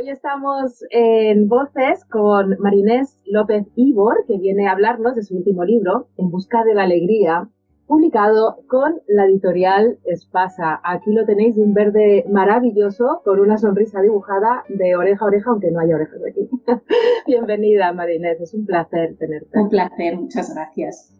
Hoy estamos en Voces con Marinés López Ibor, que viene a hablarnos de su último libro, En busca de la alegría, publicado con la editorial Espasa. Aquí lo tenéis de un verde maravilloso, con una sonrisa dibujada de oreja a oreja, aunque no haya orejas aquí. Bienvenida, Marinés, es un placer tenerte. Un placer, muchas gracias.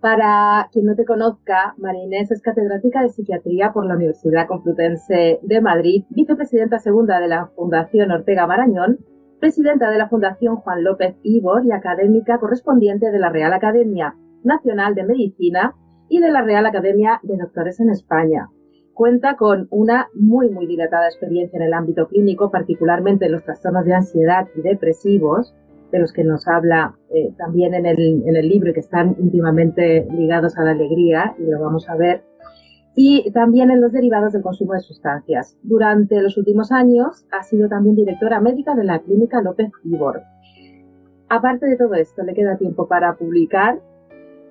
Para quien no te conozca, María Inés es catedrática de Psiquiatría por la Universidad Complutense de Madrid, vicepresidenta segunda de la Fundación Ortega Marañón, presidenta de la Fundación Juan López Ibor y académica correspondiente de la Real Academia Nacional de Medicina y de la Real Academia de Doctores en España. Cuenta con una muy dilatada experiencia en el ámbito clínico, particularmente en los trastornos de ansiedad y depresivos, de los que nos habla también en el libro y que están íntimamente ligados a la alegría, y lo vamos a ver, y también en los derivados del consumo de sustancias. Durante los últimos años ha sido también directora médica de la Clínica López Ibor. Aparte de todo esto, le queda tiempo para publicar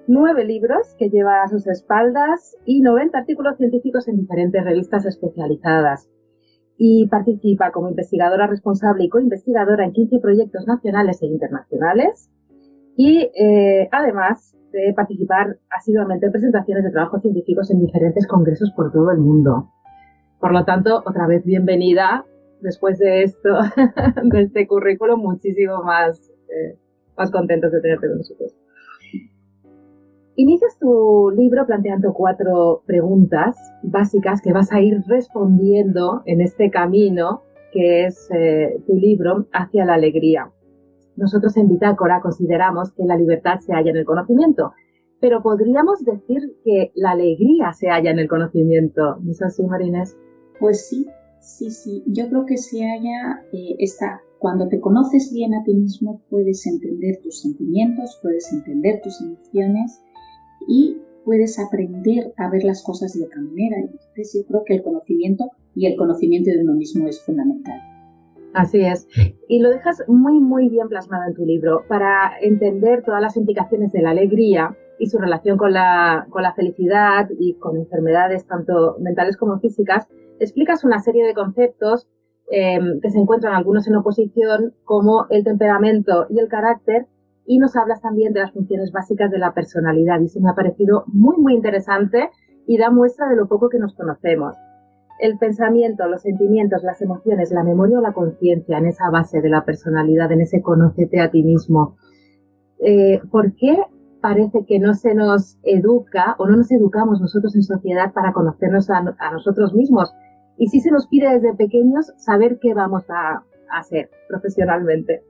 9 libros que lleva a sus espaldas y 90 artículos científicos en diferentes revistas especializadas. Y participa como investigadora responsable y coinvestigadora en 15 proyectos nacionales e internacionales y además de participar asiduamente en presentaciones de trabajos científicos en diferentes congresos por todo el mundo. Por lo tanto, otra vez bienvenida después de esto, de este currículum, muchísimo más contentos de tenerte con nosotros. Inicias tu libro planteando 4 preguntas básicas que vas a ir respondiendo en este camino que es tu libro hacia la alegría. Nosotros en Bitácora consideramos que la libertad se halla en el conocimiento, pero podríamos decir que la alegría se halla en el conocimiento. ¿No es así, Marinés? Pues sí. Yo creo que se halla cuando te conoces bien a ti mismo, puedes entender tus sentimientos, puedes entender tus emociones y puedes aprender a ver las cosas de otra manera. Entonces yo creo que el conocimiento de uno mismo es fundamental. Así es. Y lo dejas muy bien plasmado en tu libro. Para entender todas las implicaciones de la alegría y su relación con la felicidad y con enfermedades tanto mentales como físicas, explicas una serie de conceptos que se encuentran algunos en oposición, como el temperamento y el carácter, y nos hablas también de las funciones básicas de la personalidad, y eso me ha parecido muy interesante y da muestra de lo poco que nos conocemos. El pensamiento, los sentimientos, las emociones, la memoria o la conciencia en esa base de la personalidad, en ese conócete a ti mismo. ¿Por qué parece que no se nos educa o no nos educamos nosotros en sociedad para conocernos a nosotros mismos? Y si se nos pide desde pequeños saber qué vamos a hacer profesionalmente.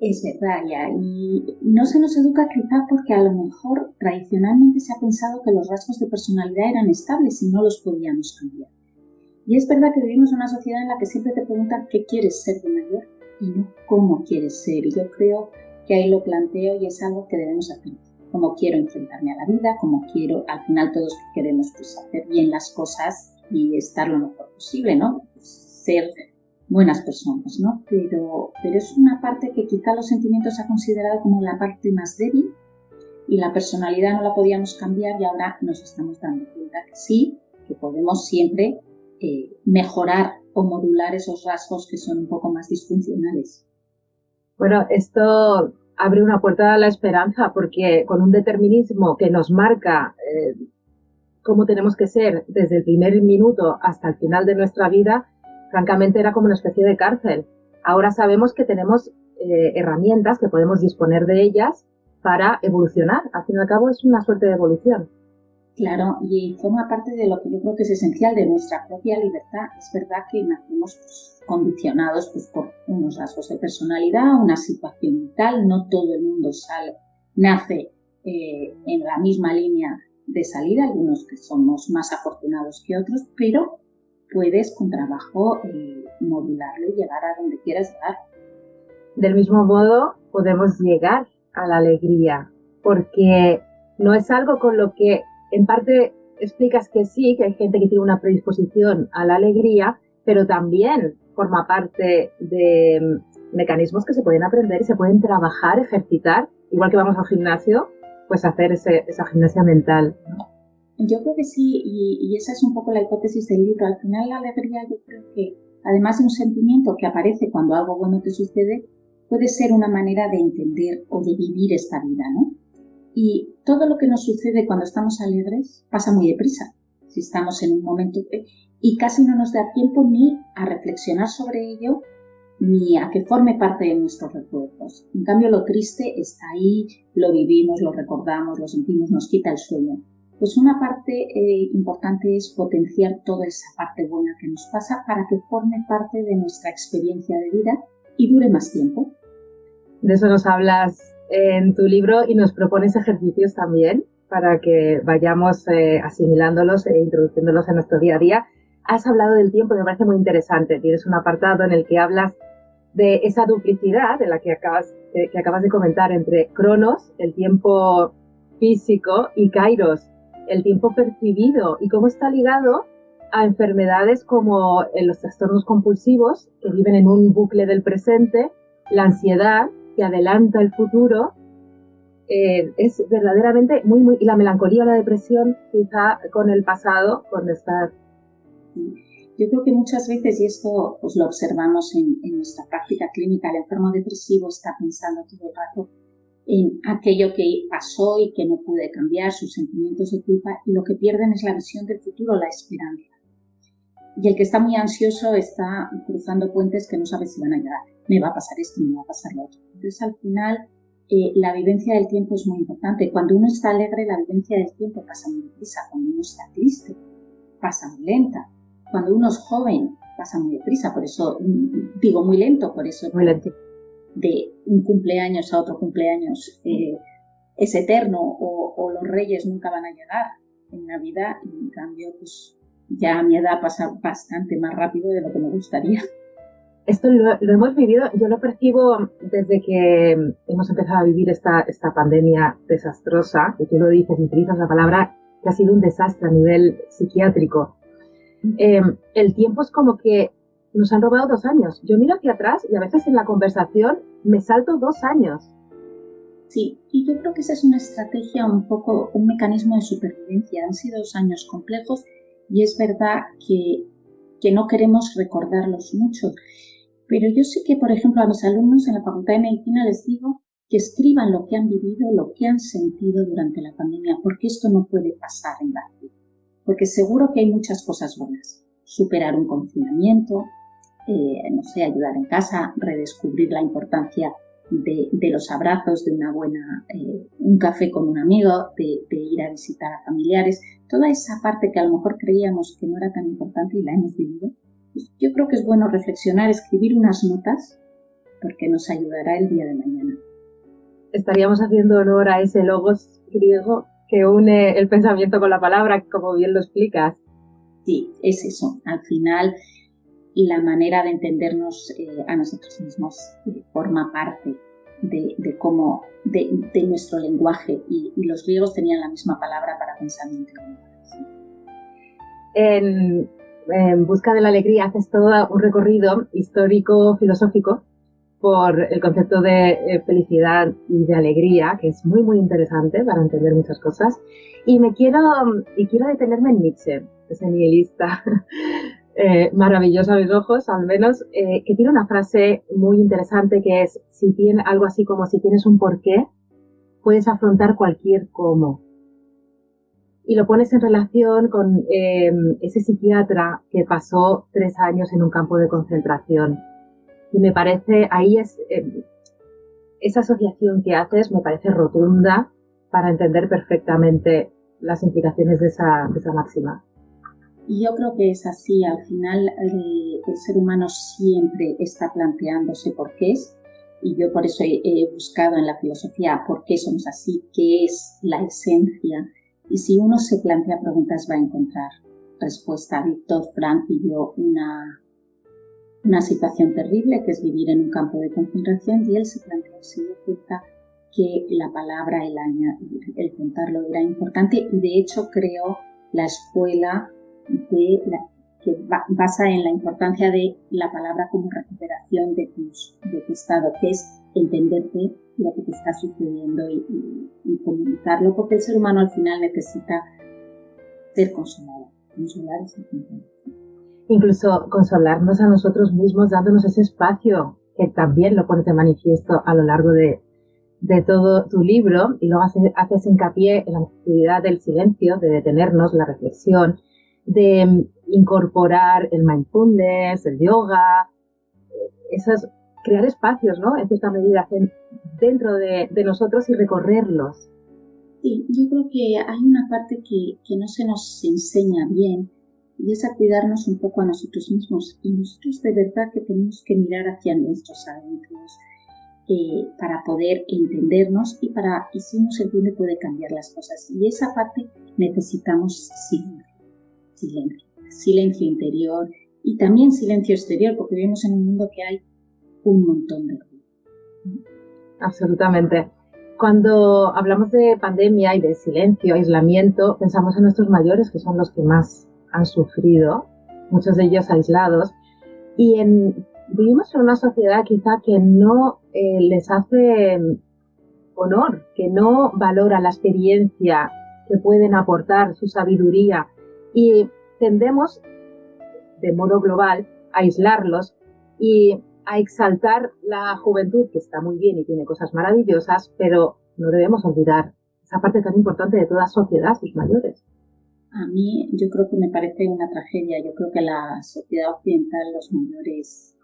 Es verdad, ya, y no se nos educa quizá porque a lo mejor tradicionalmente se ha pensado que los rasgos de personalidad eran estables y no los podíamos cambiar. Y es verdad que vivimos en una sociedad en la que siempre te preguntan qué quieres ser de mayor y no cómo quieres ser. Y yo creo que ahí lo planteo y es algo que debemos hacer. Cómo quiero enfrentarme a la vida, cómo quiero, al final todos queremos pues, hacer bien las cosas y estar lo mejor posible, ¿no? Ser buenas personas, ¿no? Pero es una parte que quizá los sentimientos se ha considerado como la parte más débil y la personalidad no la podíamos cambiar, y ahora nos estamos dando cuenta que sí, que podemos siempre mejorar o modular esos rasgos que son un poco más disfuncionales. Bueno, esto abre una puerta a la esperanza, porque con un determinismo que nos marca cómo tenemos que ser desde el primer minuto hasta el final de nuestra vida, francamente era como una especie de cárcel. Ahora sabemos que tenemos herramientas, que podemos disponer de ellas para evolucionar. Al fin y al cabo es una suerte de evolución. Claro, y forma parte de lo que yo creo que es esencial de nuestra propia libertad. Es verdad que nacemos condicionados por unos rasgos de personalidad, una situación vital. No todo el mundo nace en la misma línea de salida, algunos que somos más afortunados que otros, pero puedes con trabajo modularlo y llegar a donde quieras llegar. Del mismo modo, podemos llegar a la alegría, porque no es algo con lo que en parte explicas que sí, que hay gente que tiene una predisposición a la alegría, pero también forma parte de mecanismos que se pueden aprender y se pueden trabajar, ejercitar, igual que vamos al gimnasio, pues hacer esa gimnasia mental, ¿no? Yo creo que sí, y esa es un poco la hipótesis del libro. Al final la alegría yo creo que además de un sentimiento que aparece cuando algo bueno te sucede, puede ser una manera de entender o de vivir esta vida, ¿no? Y todo lo que nos sucede cuando estamos alegres pasa muy deprisa. Si estamos en un momento y casi no nos da tiempo ni a reflexionar sobre ello, ni a que forme parte de nuestros recuerdos. En cambio, lo triste está ahí, lo vivimos, lo recordamos, lo sentimos, nos quita el sueño. Pues una parte importante es potenciar toda esa parte buena que nos pasa para que forme parte de nuestra experiencia de vida y dure más tiempo. De eso nos hablas en tu libro y nos propones ejercicios también para que vayamos asimilándolos e introduciéndolos en nuestro día a día. Has hablado del tiempo y me parece muy interesante. Tienes un apartado en el que hablas de esa duplicidad de la que acabas de comentar entre Cronos, el tiempo físico, y Kairos, el tiempo percibido, y cómo está ligado a enfermedades como los trastornos compulsivos, que viven en un bucle del presente, la ansiedad, que adelanta el futuro, es verdaderamente muy, y la melancolía, la depresión, quizá con el pasado, con estar... Yo creo que muchas veces, y esto pues lo observamos en nuestra práctica clínica, el enfermo depresivo está pensando todo el rato en aquello que pasó y que no pude cambiar, sus sentimientos de culpa, y lo que pierden es la visión del futuro, la esperanza. Y el que está muy ansioso está cruzando puentes que no sabe si van a llegar. Me va a pasar esto, me va a pasar lo otro. Entonces, al final, la vivencia del tiempo es muy importante. Cuando uno está alegre, la vivencia del tiempo pasa muy deprisa. Cuando uno está triste, pasa muy lenta. Cuando uno es joven, pasa muy deprisa. Por eso digo muy lento, por eso muy lento. De un cumpleaños a otro cumpleaños es eterno, o los reyes nunca van a llegar en Navidad, y en cambio, pues ya a mi edad pasa bastante más rápido de lo que me gustaría. Esto lo hemos vivido, yo lo percibo desde que hemos empezado a vivir esta pandemia desastrosa, y tú lo dices, utilizas la palabra, que ha sido un desastre a nivel psiquiátrico. El tiempo es como que nos han robado 2 años. Yo miro hacia atrás y a veces en la conversación me salto 2 años. Sí, y yo creo que esa es una estrategia, un poco un mecanismo de supervivencia. Han sido 2 años complejos y es verdad que no queremos recordarlos mucho. Pero yo sí que, por ejemplo, a mis alumnos en la Facultad de Medicina les digo que escriban lo que han vivido, lo que han sentido durante la pandemia, porque esto no puede pasar en la vida. Porque seguro que hay muchas cosas buenas. Superar un confinamiento, no sé, ayudar en casa, redescubrir la importancia de los abrazos, de una buena, un café con un amigo, de ir a visitar a familiares, toda esa parte que a lo mejor creíamos que no era tan importante y la hemos vivido. Pues yo creo que es bueno reflexionar, escribir unas notas, porque nos ayudará el día de mañana. Estaríamos haciendo honor a ese logos griego que une el pensamiento con la palabra, como bien lo explicas. Sí, es eso. Al final, la manera de entendernos a nosotros mismos forma parte de cómo, de nuestro lenguaje, y los griegos tenían la misma palabra para pensamiento. En busca de la alegría haces todo un recorrido histórico, filosófico, por el concepto de felicidad y de alegría, que es muy, muy interesante para entender muchas cosas. Y quiero detenerme en Nietzsche, ese nihilista maravilloso a mis ojos, al menos, que tiene una frase muy interesante que es, algo así como: si tienes un porqué, puedes afrontar cualquier cómo. Y lo pones en relación con ese psiquiatra que pasó 3 años en un campo de concentración. Y me parece, ahí esa asociación que haces me parece rotunda para entender perfectamente las implicaciones de esa máxima. Y yo creo que es así. Al final, el ser humano siempre está planteándose por qué es, y yo por eso he buscado en la filosofía por qué somos así, qué es la esencia. Y si uno se plantea preguntas, va a encontrar respuesta. Víctor Frank vivió una situación terrible, que es vivir en un campo de concentración, y él se planteó, se dio cuenta que la palabra, el contarlo era importante, y de hecho creó la escuela que basa en la importancia de la palabra como recuperación de tu estado, que es entenderte lo que te está sucediendo y comunicarlo, porque el ser humano al final necesita ser consolado. Consolar es importante. Incluso consolarnos a nosotros mismos dándonos ese espacio, que también lo pones de manifiesto a lo largo de todo tu libro, y luego haces hincapié en la necesidad del silencio, de detenernos, la reflexión, de incorporar el mindfulness, el yoga, esas, crear espacios, ¿no? En cierta medida dentro de nosotros y recorrerlos. Sí, yo creo que hay una parte que no se nos enseña bien, y es a cuidarnos un poco a nosotros mismos. Y nosotros de verdad que tenemos que mirar hacia nuestros adentros para poder entendernos y si uno se entiende puede cambiar las cosas. Y esa parte necesitamos silencio interior y también silencio exterior, porque vivimos en un mundo que hay un montón de ruido. Absolutamente. Cuando hablamos de pandemia y de silencio, aislamiento, pensamos en nuestros mayores, que son los que más han sufrido, muchos de ellos aislados, y vivimos en una sociedad quizá que no les hace honor, que no valora la experiencia que pueden aportar, su sabiduría, y tendemos, de modo global, a aislarlos y a exaltar la juventud, que está muy bien y tiene cosas maravillosas, pero no debemos olvidar esa parte tan importante de toda sociedad, sus mayores. A mí, yo creo que me parece una tragedia. Yo creo que la sociedad occidental, los mayores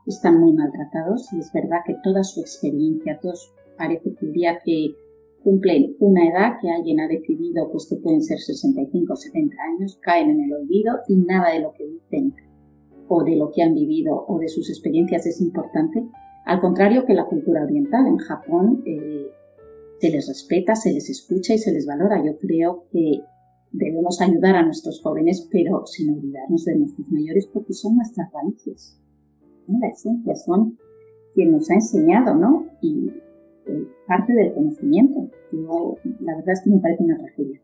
están muy maltratados, y es verdad que toda su experiencia, todos parece que el día que cumplen una edad que alguien ha decidido, pues que pueden ser 65 o 70 años, caen en el olvido y nada de lo que dicen o de lo que han vivido o de sus experiencias es importante. Al contrario que la cultura oriental, en Japón se les respeta, se les escucha y se les valora. Yo creo que debemos ayudar a nuestros jóvenes, pero sin olvidarnos de nuestros mayores, porque son nuestras raíces, ¿no? La esencia, son quien nos ha enseñado, ¿no? Y parte del conocimiento. La verdad es que me parece una tragedia.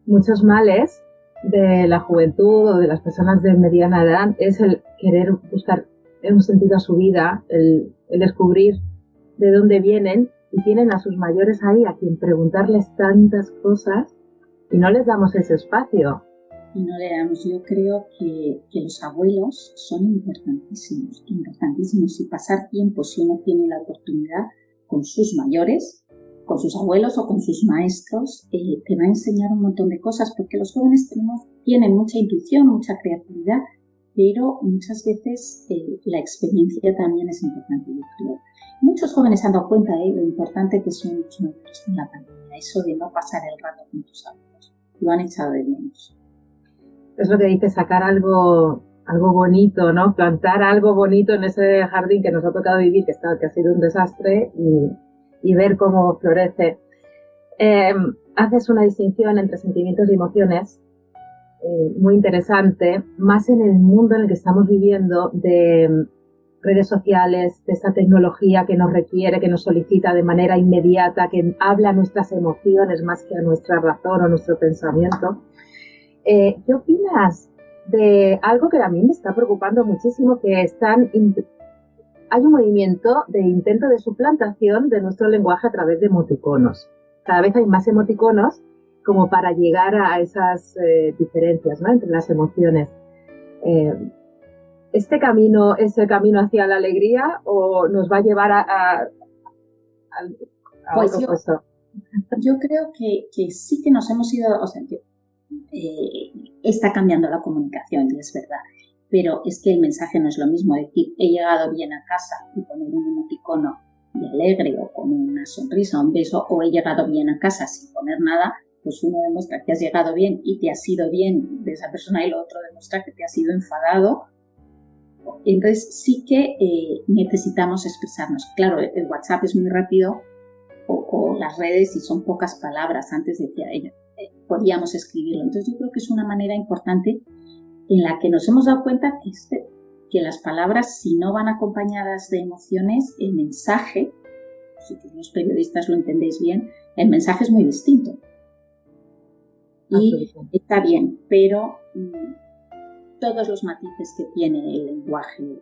Muchos males de la juventud o de las personas de mediana edad es el querer buscar un sentido a su vida, el descubrir de dónde vienen, y tienen a sus mayores ahí a quien preguntarles tantas cosas y no les damos ese espacio. Y no le damos. Yo creo que los abuelos son importantísimos, importantísimos. Y pasar tiempo, si uno tiene la oportunidad, con sus mayores, con sus abuelos o con sus maestros, te va a enseñar un montón de cosas, porque los jóvenes tienen mucha intuición, mucha creatividad, pero muchas veces la experiencia también es importante, yo creo. Muchos jóvenes han dado cuenta de lo importante que son los mayores en la pandemia, eso de no pasar el rato con tus abuelos. Lo han echado de menos. Es lo que dice, sacar algo bonito, ¿no? Plantar algo bonito en ese jardín que nos ha tocado vivir, que ha sido un desastre, y ver cómo florece. Haces una distinción entre sentimientos y emociones muy interesante, más en el mundo en el que estamos viviendo, de redes sociales, de esta tecnología que nos requiere, que nos solicita de manera inmediata, que habla a nuestras emociones más que a nuestra razón o nuestro pensamiento. ¿Qué opinas de algo que a mí me está preocupando muchísimo, que hay un movimiento de intento de suplantación de nuestro lenguaje a través de emoticonos? Cada vez hay más emoticonos como para llegar a esas diferencias, ¿no?, entre las emociones. ¿Este camino es el camino hacia la alegría o nos va a llevar a pues otro puesto? Yo creo que sí que nos hemos ido, o sea, está cambiando la comunicación, y es verdad, pero es que el mensaje no es lo mismo decir he llegado bien a casa y poner un emoticono de alegre o con una sonrisa, un beso, o he llegado bien a casa sin poner nada. Pues uno demuestra que has llegado bien y te has ido bien de esa persona, y lo otro demuestra que te has ido enfadado. Entonces sí que necesitamos expresarnos. Claro, el WhatsApp es muy rápido, o las redes, y son pocas palabras. Antes decía ella, podíamos escribirlo. Entonces yo creo que es una manera importante en la que nos hemos dado cuenta que las palabras, si no van acompañadas de emociones, el mensaje, si los periodistas lo entendéis bien, el mensaje es muy distinto. Y está bien, pero todos los matices que tiene el lenguaje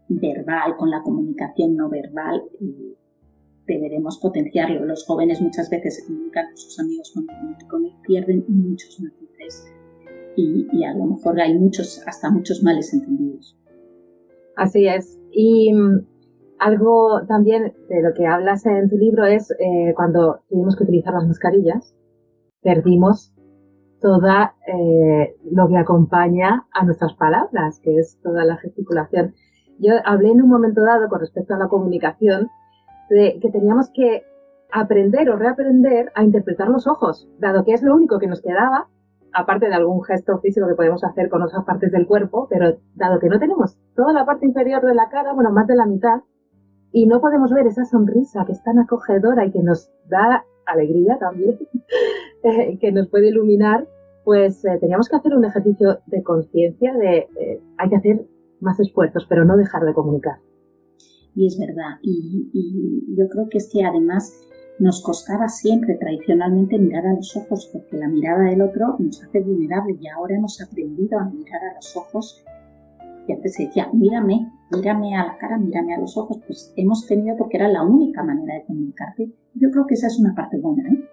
verbal con la comunicación no verbal, deberemos potenciarlo. Los jóvenes muchas veces se comunican con sus amigos con el emoticono y pierden muchos matices y a lo mejor hay hasta muchos males entendidos. Así es. Y algo también de lo que hablas en tu libro es cuando tuvimos que utilizar las mascarillas, perdimos toda lo que acompaña a nuestras palabras, que es toda la gesticulación. Yo hablé en un momento dado con respecto a la comunicación de que teníamos que aprender o reaprender a interpretar los ojos, dado que es lo único que nos quedaba, aparte de algún gesto físico que podemos hacer con otras partes del cuerpo, pero dado que no tenemos toda la parte inferior de la cara, bueno, más de la mitad, y no podemos ver esa sonrisa que es tan acogedora y que nos da alegría también, que nos puede iluminar, pues teníamos que hacer un ejercicio de conciencia de hay que hacer más esfuerzos, pero no dejar de comunicar. Y es verdad, y yo creo que es que además nos costaba siempre tradicionalmente mirar a los ojos, porque la mirada del otro nos hace vulnerable, y ahora hemos aprendido a mirar a los ojos. Y antes se decía, mírame a la cara, mírame a los ojos, pues hemos tenido, porque era la única manera de comunicarte. Yo creo que esa es una parte buena, ¿eh?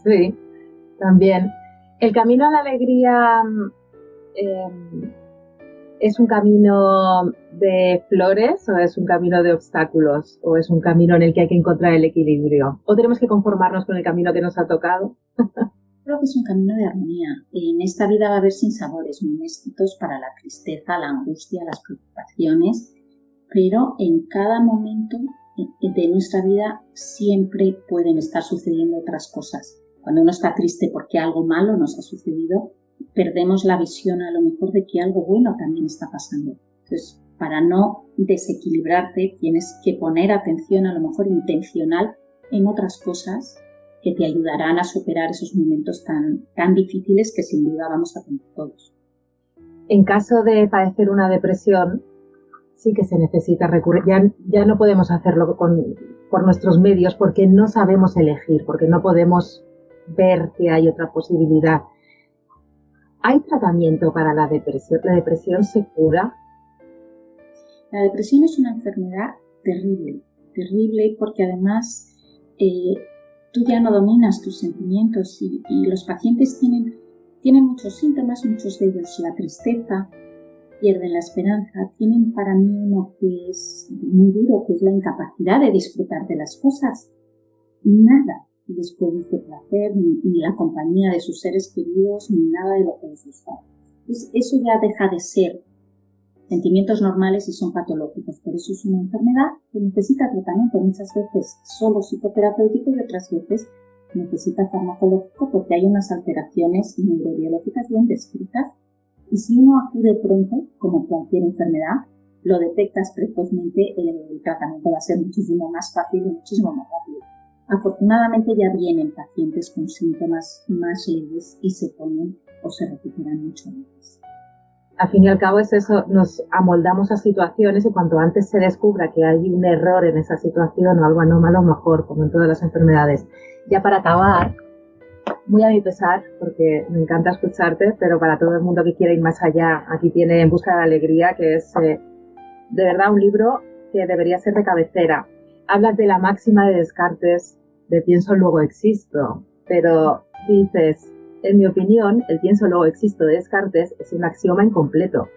Sí, también. El camino a la alegría ¿es un camino de flores o es un camino de obstáculos? ¿O es un camino en el que hay que encontrar el equilibrio? ¿O tenemos que conformarnos con el camino que nos ha tocado? Creo que es un camino de armonía. En esta vida va a haber sinsabores, momentos para la tristeza, la angustia, las preocupaciones, pero en cada momento de nuestra vida siempre pueden estar sucediendo otras cosas. Cuando uno está triste porque algo malo nos ha sucedido, perdemos la visión a lo mejor de que algo bueno también está pasando. Entonces, para no desequilibrarte, tienes que poner atención a lo mejor intencional en otras cosas que te ayudarán a superar esos momentos tan difíciles que sin duda vamos a tener todos. En caso de padecer una depresión, sí que se necesita recurrir. Ya no podemos hacerlo por nuestros medios porque no sabemos elegir, porque no podemos ver que hay otra posibilidad. ¿Hay tratamiento para la depresión? ¿La depresión se cura? La depresión es una enfermedad terrible porque además tú ya no dominas tus sentimientos y los pacientes tienen muchos síntomas, muchos de ellos la tristeza, pierden la esperanza, tienen para mí uno que es muy duro, que es la incapacidad de disfrutar de las cosas. Nada les produce placer, ni la compañía de sus seres queridos, ni nada de lo que les gusta. Entonces, eso ya deja de ser sentimientos normales y son patológicos. Por eso es una enfermedad que necesita tratamiento, muchas veces solo psicoterapéutico y otras veces necesita farmacológico porque hay unas alteraciones neurobiológicas bien descritas. Y si uno acude pronto, como cualquier enfermedad, lo detectas precozmente, el tratamiento va a ser muchísimo más fácil y muchísimo más rápido. Afortunadamente ya vienen pacientes con síntomas más leves y se ponen o se recuperan mucho antes. Al fin y al cabo es eso, nos amoldamos a situaciones y cuanto antes se descubra que hay un error en esa situación o algo anómalo, mejor, como en todas las enfermedades. Ya para acabar, muy a mi pesar, porque me encanta escucharte, pero para todo el mundo que quiere ir más allá, aquí tiene En busca de la alegría, que es de verdad un libro que debería ser de cabecera. Hablas de la máxima de Descartes, de pienso luego existo, pero dices, en mi opinión, el pienso luego existo de Descartes es un axioma incompleto.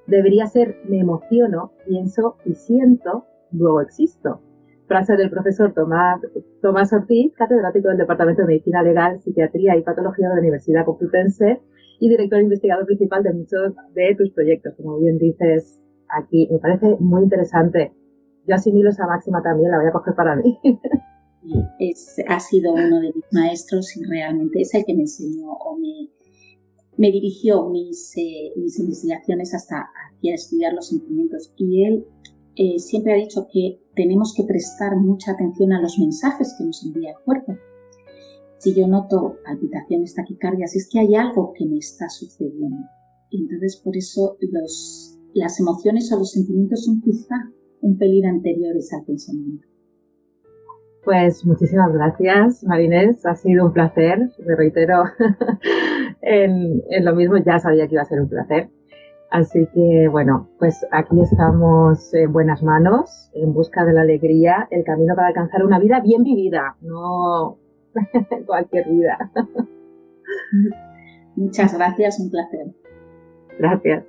Debería ser me emociono, pienso y siento, luego existo. Frase del profesor Tomás Ortiz, catedrático del Departamento de Medicina Legal, Psiquiatría y Patología de la Universidad Complutense y director investigador principal de muchos de tus proyectos. Como bien dices aquí, me parece muy interesante. Yo asimilo esa máxima también, la voy a coger para mí. Ha sido uno de mis maestros y realmente es el que me enseñó o me dirigió mis investigaciones hacia estudiar los sentimientos. Y él siempre ha dicho que tenemos que prestar mucha atención a los mensajes que nos envía el cuerpo. Si yo noto palpitaciones, taquicardias, es que hay algo que me está sucediendo. Y entonces por eso las emociones o los sentimientos son quizá un pelín anteriores al pensamiento. Pues muchísimas gracias, Marinés. Ha sido un placer. Me reitero en lo mismo. Ya sabía que iba a ser un placer. Así que, bueno, pues aquí estamos en buenas manos, en busca de la alegría, el camino para alcanzar una vida bien vivida, no cualquier vida. Muchas gracias, un placer. Gracias.